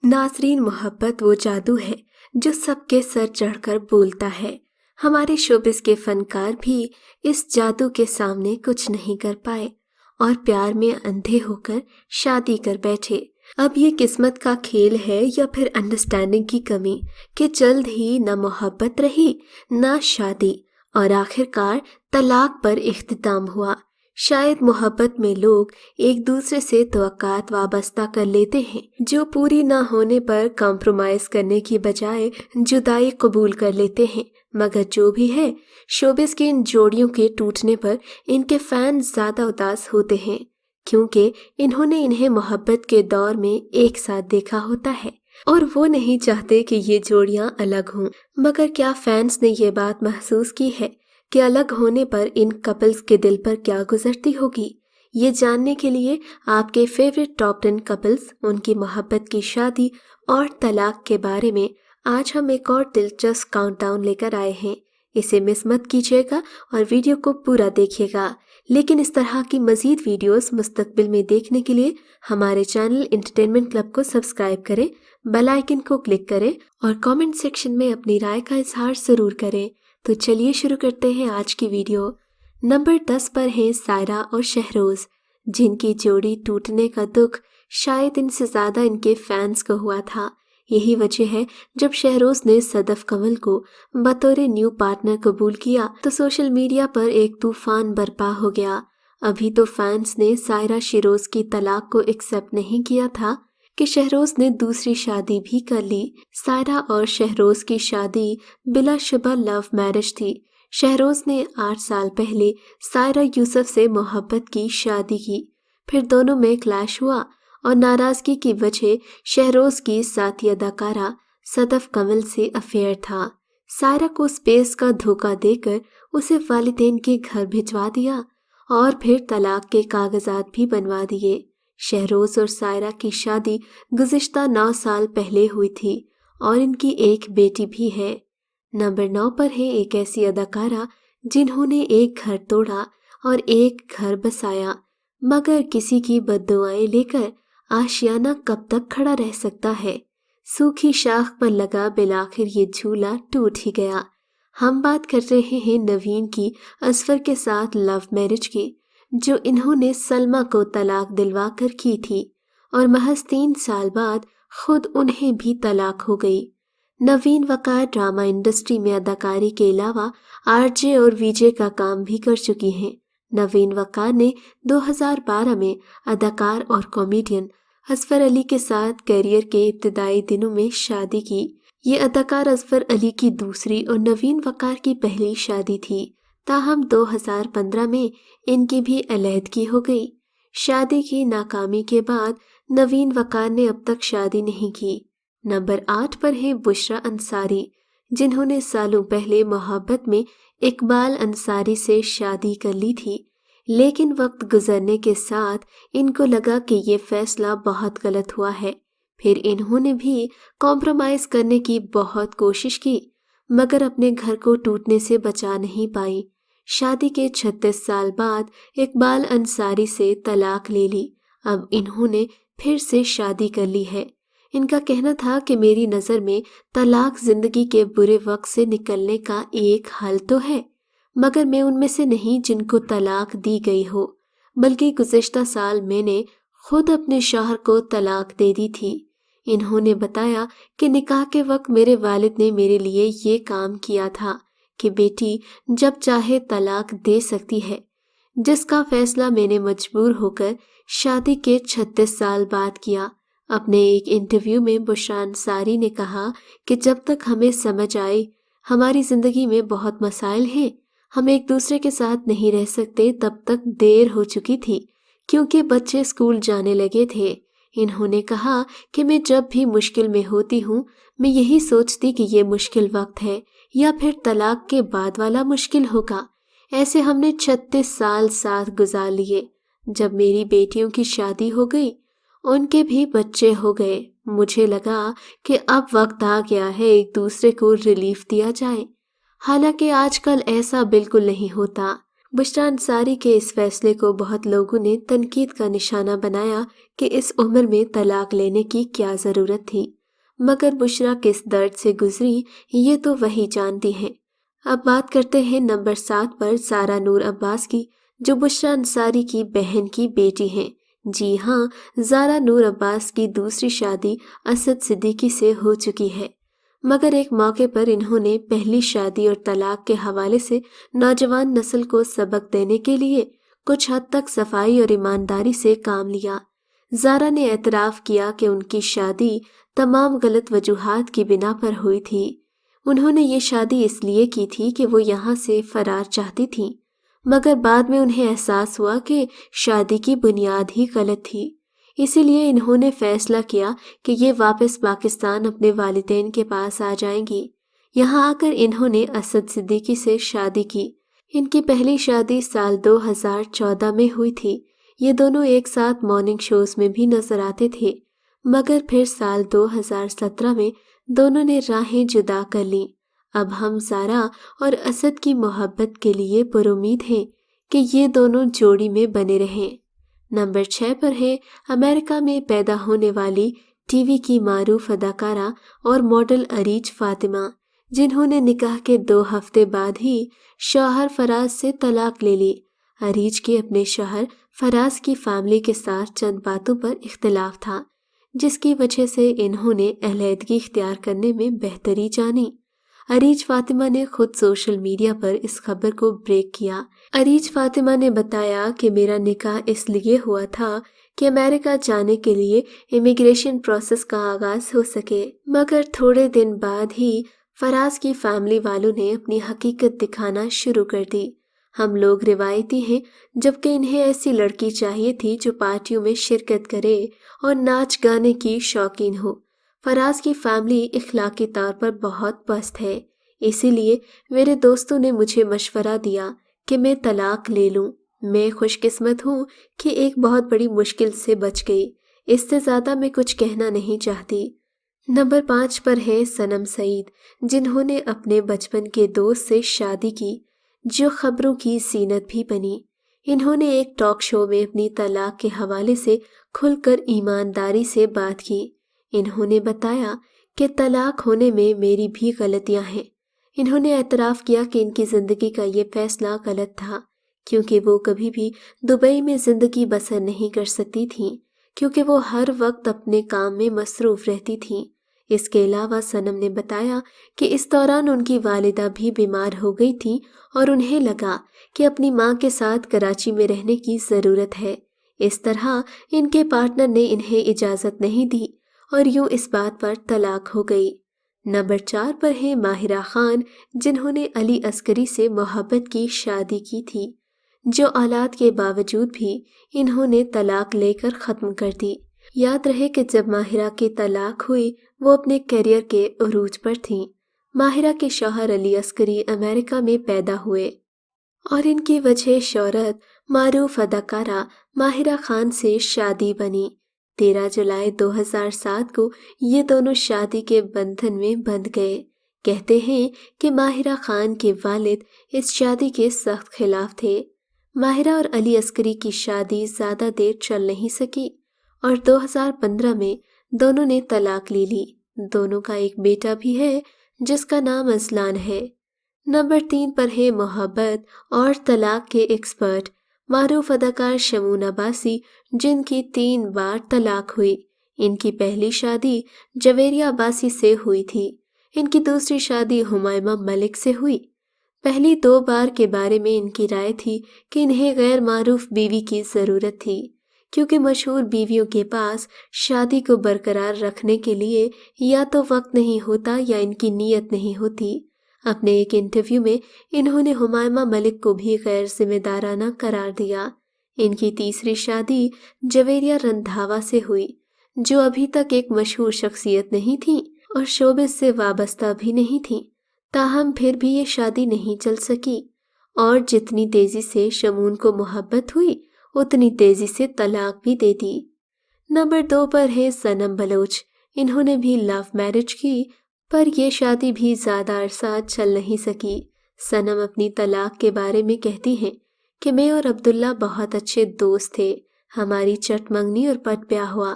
नाज़रीन, मोहब्बत वो जादू है जो सबके सर चढ़कर बोलता है। हमारे शोबिस के फनकार भी इस जादू के सामने कुछ नहीं कर पाए और प्यार में अंधे होकर शादी कर बैठे। अब ये किस्मत का खेल है या फिर अंडरस्टैंडिंग की कमी कि जल्द ही न मोहब्बत रही न शादी और आखिरकार तलाक पर इख्तिताम हुआ। शायद मोहब्बत में लोग एक दूसरे से तवक्कात वाबस्ता कर लेते हैं जो पूरी ना होने पर कॉम्प्रोमाइज करने की बजाय जुदाई कबूल कर लेते हैं। मगर जो भी है, शोबिस की इन जोड़ियों के टूटने पर इनके फैंस ज़्यादा उदास होते हैं क्योंकि इन्होंने इन्हें मोहब्बत के दौर में एक साथ देखा होता है और वो नहीं चाहते कि ये जोड़ियां अलग हों। मगर क्या फैंस ने ये बात महसूस की है कि अलग होने पर इन कपल्स के दिल पर क्या गुजरती होगी? ये जानने के लिए आपके फेवरेट टॉप 10 कपल्स, उनकी मोहब्बत की शादी और तलाक के बारे में आज हम एक और दिलचस्प काउंटडाउन लेकर आए हैं। इसे मिस मत कीजिएगा और वीडियो को पूरा देखिएगा। लेकिन इस तरह की मज़ीद वीडियोस मुस्तकबिल में देखने के लिए हमारे चैनल एंटरटेनमेंट क्लब को सब्सक्राइब करें, बेल आइकन को क्लिक करें और कमेंट सेक्शन में अपनी राय का इजहार ज़रूर करें। तो चलिए शुरू करते हैं आज की वीडियो। नंबर 10 पर हैं सायरा और शहरोज़, जिनकी जोड़ी टूटने का दुख शायद इनसे ज़्यादा इनके फैंस को हुआ था। यही वजह है जब शहरोज़ ने सदफ कमल को बतौर न्यू पार्टनर कबूल किया तो सोशल मीडिया पर एक तूफान बर्पा हो गया। अभी तो फैंस ने सायरा शिरोज़ की तलाक को एक्सेप्ट नहीं किया था कि शहरोज़ ने दूसरी शादी भी कर ली। सायरा और शहरोज़ की शादी बिलाशुबा लव मैरिज थी। शहरोज़ ने 8 साल पहले सायरा यूसुफ से मोहब्बत की शादी की, फिर दोनों में क्लैश हुआ और नाराज़गी की वजह शहरोज़ की साथी अदाकारा सदफ कमल से अफेयर था। सायरा को स्पेस का धोखा देकर उसे वालिदैन के घर भिजवा दिया और फिर तलाक के कागजात भी बनवा दिए। शहरोज़ और सायरा की शादी गुज़िश्ता 9 साल पहले हुई थी और इनकी एक बेटी भी है। नंबर 9 पर है एक ऐसी अदाकारा जिन्होंने एक घर तोड़ा और एक घर बसाया, मगर किसी की बद्दुआएं लेकर आशियाना कब तक खड़ा रह सकता है? सूखी शाख पर लगा बिलाखिर ये झूला टूट ही गया। हम बात कर रहे हैं नवीन की असफर के साथ लव मैरिज की, जो इन्होंने सलमा को तलाक दिलवा कर की थी और महज 3 साल बाद खुद उन्हें भी तलाक हो गई। नवीन वकार ड्रामा इंडस्ट्री में अदाकारी के अलावा आरजे और वीजे का काम भी कर चुकी हैं। नवीन वकार ने 2012 में अदाकार और कॉमेडियन असफर अली के साथ करियर के इब्तिदाई दिनों में शादी की। ये अदाकार असफर अली की दूसरी और नवीन वकार की पहली शादी थी। ताहम 2015 में इनकी भी अलहदगी हो गई। शादी की नाकामी के बाद नवीन वकार ने अब तक शादी नहीं की। नंबर 8 पर है बुशरा अंसारी, जिन्होंने सालों पहले मोहब्बत में इकबाल अंसारी से शादी कर ली थी, लेकिन वक्त गुजरने के साथ इनको लगा कि ये फैसला बहुत गलत हुआ है। फिर इन्होंने भी कॉम्प्रोमाइज़ करने की बहुत कोशिश की, मगर अपने घर को टूटने से बचा नहीं पाई। शादी के 36 साल बाद इकबाल अंसारी से तलाक ले ली। अब इन्होंने फिर से शादी कर ली है। इनका कहना था कि मेरी नज़र में तलाक ज़िंदगी के बुरे वक्त से निकलने का एक हल तो है, मगर मैं उनमें से नहीं जिनको तलाक दी गई हो, बल्कि गुज़िश्ता साल मैंने खुद अपने शौहर को तलाक दे दी थी। इन्होंने बताया कि निकाह के वक्त मेरे वालिद ने मेरे लिए ये काम किया था कि बेटी जब चाहे तलाक दे सकती है, जिसका फैसला मैंने मजबूर होकर शादी के 36 साल बाद किया। अपने एक इंटरव्यू में बुशरा अंसारी ने कहा कि जब तक हमें समझ आए हमारी ज़िंदगी में बहुत मसाइल हैं, हम एक दूसरे के साथ नहीं रह सकते, तब तक देर हो चुकी थी क्योंकि बच्चे स्कूल जाने लगे थे। इन्होंने कहा कि मैं जब भी मुश्किल में होती हूँ, मैं यही सोचती कि ये मुश्किल वक्त है या फिर तलाक के बाद वाला मुश्किल होगा। ऐसे हमने 36 साल साथ गुजार लिए। जब मेरी बेटियों की शादी हो गई, उनके भी बच्चे हो गए, मुझे लगा कि अब वक्त आ गया है एक दूसरे को रिलीफ दिया जाए। हालांकि आजकल ऐसा बिल्कुल नहीं होता। बुशरा अंसारी के इस फैसले को बहुत लोगों ने तनकीद का निशाना बनाया कि इस उम्र में तलाक लेने की क्या ज़रूरत थी, मगर बुशरा किस दर्द से गुजरी ये तो वही जानती हैं। अब बात करते हैं नंबर 7 पर ज़ारा नूर अब्बास की, जो बुशरा अंसारी की बहन की बेटी हैं। जी हाँ, ज़ारा नूर अब्बास की दूसरी शादी असद सिद्दीकी से हो चुकी है, मगर एक मौके पर इन्होंने पहली शादी और तलाक के हवाले से नौजवान नस्ल को सबक देने के लिए कुछ हद तक सफाई और ईमानदारी से काम लिया। ज़ारा ने एतराफ़ किया कि उनकी शादी तमाम गलत वजूहात की बिना पर हुई थी। उन्होंने ये शादी इसलिए की थी कि वो यहाँ से फरार चाहती थीं, मगर बाद में उन्हें एहसास हुआ कि शादी की बुनियाद ही गलत थी। इसीलिए इन्होंने फैसला किया कि ये वापस पाकिस्तान अपने वालिदैन के पास आ जाएंगी। यहाँ आकर इन्होंने असद सिद्दीकी से शादी की। इनकी पहली शादी साल 2014 में हुई थी। ये दोनों एक साथ मॉर्निंग शोज में भी नजर आते थे, मगर फिर साल 2017 में दोनों ने राहें जुदा कर लीं। अब हम ज़ारा और असद की मोहब्बत के लिए पुरुमीद हैं कि ये दोनों जोड़ी में बने रहें। नंबर 6 पर है अमेरिका में पैदा होने वाली टीवी की मारूफ अदाकारा और मॉडल अरीज फातिमा, जिन्होंने निकाह के 2 हफ्ते बाद ही शौहर फराज से तलाक ले ली। अरीज के अपने शौहर फराज की फैमिली के साथ चंद बातों पर इख्तिलाफ था, जिसकी वजह से इन्होंने अलहदगी इख्तियार करने में बेहतरी जानी। अरीज फातिमा ने खुद सोशल मीडिया पर इस खबर को ब्रेक किया। अरीज फातिमा ने बताया कि मेरा निकाह इसलिए हुआ था कि अमेरिका जाने के लिए इमिग्रेशन प्रोसेस का आगाज हो सके, मगर थोड़े दिन बाद ही फराज की फैमिली वालों ने अपनी हकीकत दिखाना शुरू कर दी। हम लोग रिवायती हैं, जबकि इन्हें ऐसी लड़की चाहिए थी जो पार्टियों में शिरकत करे और नाच गाने की शौकीन हो। फराज की फैमिली इखलाकी तौर पर बहुत पस्त है, इसीलिए मेरे दोस्तों ने मुझे मशवरा दिया कि मैं तलाक ले लूं। मैं खुशकिस्मत हूँ कि एक बहुत बड़ी मुश्किल से बच गई। इससे ज़्यादा मैं कुछ कहना नहीं चाहती। नंबर 5 पर है सनम सईद, जिन्होंने अपने बचपन के दोस्त से शादी की, जो खबरों की जीनत भी बनी। इन्होंने एक टॉक शो में अपनी तलाक के हवाले से खुलकर ईमानदारी से बात की। इन्होंने बताया कि तलाक होने में मेरी भी गलतियां हैं। इन्होंने एतराफ़ किया कि इनकी ज़िंदगी का ये फैसला गलत था, क्योंकि वो कभी भी दुबई में ज़िंदगी बसर नहीं कर सकती थीं, क्योंकि वो हर वक्त अपने काम में मसरूफ़ रहती थीं। इसके अलावा सनम ने बताया कि इस दौरान उनकी वालिदा भी बीमार हो गई थी और उन्हें लगा कि अपनी माँ के साथ कराची में रहने की ज़रूरत है। इस तरह इनके पार्टनर ने इन्हें इजाज़त नहीं दी और यूं इस बात पर तलाक हो गई। नंबर 4 पर है माहिरा खान, जिन्होंने अली अस्करी से मोहब्बत की शादी की थी, जो औलाद के बावजूद भी इन्होंने तलाक लेकर ख़त्म कर दी। याद रहे कि जब माहिरा की तलाक हुई वो अपने करियर के उरूज पर थीं। माहिरा के शौहर अली अस्करी अमेरिका में पैदा हुए और इनकी वजह शोहरत मारूफ अदाकारा माहिरा खान से शादी बनी। 13 जुलाई 2007 को ये दोनों शादी के बंधन में बंध गए। कहते हैं कि माहिरा खान के वालिद इस शादी के सख्त खिलाफ थे। माहिरा और अली अस्करी की शादी ज़्यादा देर चल नहीं सकी और 2015 में दोनों ने तलाक ले ली। दोनों का एक बेटा भी है जिसका नाम असलान है। नंबर 3 पर है मोहब्बत और तलाक के एक्सपर्ट मारूफ अदाकार शमून अब्बासी, जिनकी 3 बार तलाक हुई। इनकी पहली शादी जवेरिया अब्बासी से हुई थी। इनकी दूसरी शादी हुमायमा मलिक से हुई। पहली 2 बार के बारे में इनकी राय थी कि इन्हें गैर मारूफ बीवी की ज़रूरत थी, क्योंकि मशहूर बीवियों के पास शादी को बरकरार रखने के लिए या तो वक्त नहीं होता या इनकी नीयत नहीं होती। अपने एक इंटरव्यू में इन्होंने हुमायमा मलिक को भी गैर जिम्मेदाराना करार दिया। इनकी तीसरी शादी जवेरिया रंधावा से हुई, जो अभी तक एक मशहूर शख्सियत नहीं थी और शोबिस से वाबस्ता भी नहीं थी। ताहम फिर भी ये शादी नहीं चल सकी और जितनी तेजी से शमून को मोहब्बत हुई उतनी तेजी से तलाक भी दे दी। नंबर 2 पर है सनम बलोच। इन्होंने भी लव मैरिज की, पर यह शादी भी ज़्यादा अरसा चल नहीं सकी। सनम अपनी तलाक के बारे में कहती हैं کہ میں اور عبداللہ بہت اچھے دوست تھے۔ ہماری چٹ منگنی اور پٹ بیاہ ہوا۔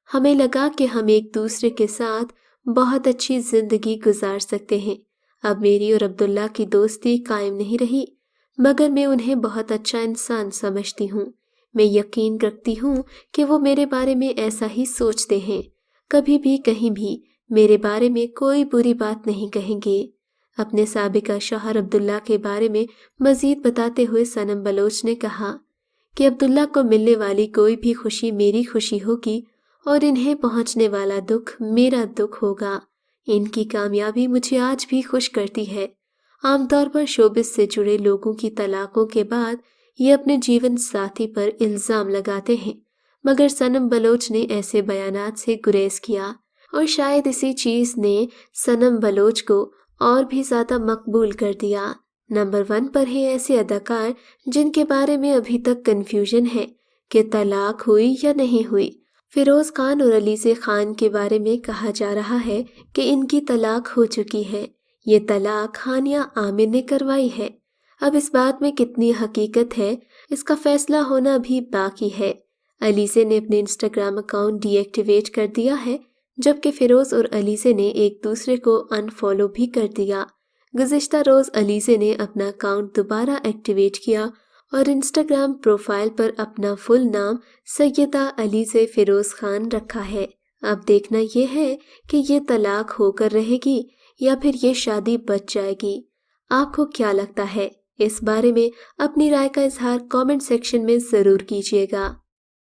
ہمیں لگا کہ ہم ایک دوسرے کے ساتھ بہت اچھی زندگی گزار سکتے ہیں۔ اب میری اور عبداللہ کی دوستی قائم نہیں رہی، مگر میں انہیں بہت اچھا انسان سمجھتی ہوں۔ میں یقین رکھتی ہوں کہ وہ میرے بارے میں ایسا ہی سوچتے ہیں، کبھی بھی کہیں بھی میرے بارے میں کوئی بری بات نہیں کہیں گے۔ اپنے سابقہ شوہر عبداللہ کے بارے میں مزید بتاتے ہوئے صنم بلوچ نے کہا کہ عبداللہ کو ملنے والی کوئی بھی خوشی میری خوشی ہوگی اور انہیں پہنچنے والا دکھ میرا دکھ ہوگا۔ ان کی کامیابی مجھے آج بھی خوش کرتی ہے۔ عام طور پر شوبز سے جڑے لوگوں کی طلاقوں کے بعد یہ اپنے جیون ساتھی پر الزام لگاتے ہیں، مگر صنم بلوچ نے ایسے بیانات سے گریز کیا، اور شاید اسی چیز نے صنم بلوچ کو اور بھی زیادہ مقبول کر دیا۔ نمبر 1 پر ہیں ایسے اداکار جن کے بارے میں ابھی تک کنفیوژن ہے کہ طلاق ہوئی یا نہیں ہوئی۔ فیروز خان اور علیزے خان کے بارے میں کہا جا رہا ہے کہ ان کی طلاق ہو چکی ہے۔ یہ طلاق ہانیہ عامر نے کروائی ہے۔ اب اس بات میں کتنی حقیقت ہے، اس کا فیصلہ ہونا بھی باقی ہے۔ علیزے نے اپنے انسٹاگرام اکاؤنٹ ڈی ایکٹیویٹ کر دیا ہے، جبکہ فیروز اور علیزے نے ایک دوسرے کو ان فالو بھی کر دیا۔ گزشتہ روز علیزے نے اپنا اکاؤنٹ دوبارہ ایکٹیویٹ کیا اور انسٹاگرام پروفائل پر اپنا فل نام سیدہ علیزے فیروز خان رکھا ہے۔ اب دیکھنا یہ ہے کہ یہ طلاق ہو کر رہے گی یا پھر یہ شادی بچ جائے گی۔ آپ کو کیا لگتا ہے؟ اس بارے میں اپنی رائے کا اظہار کامنٹ سیکشن میں ضرور کیجیے گا۔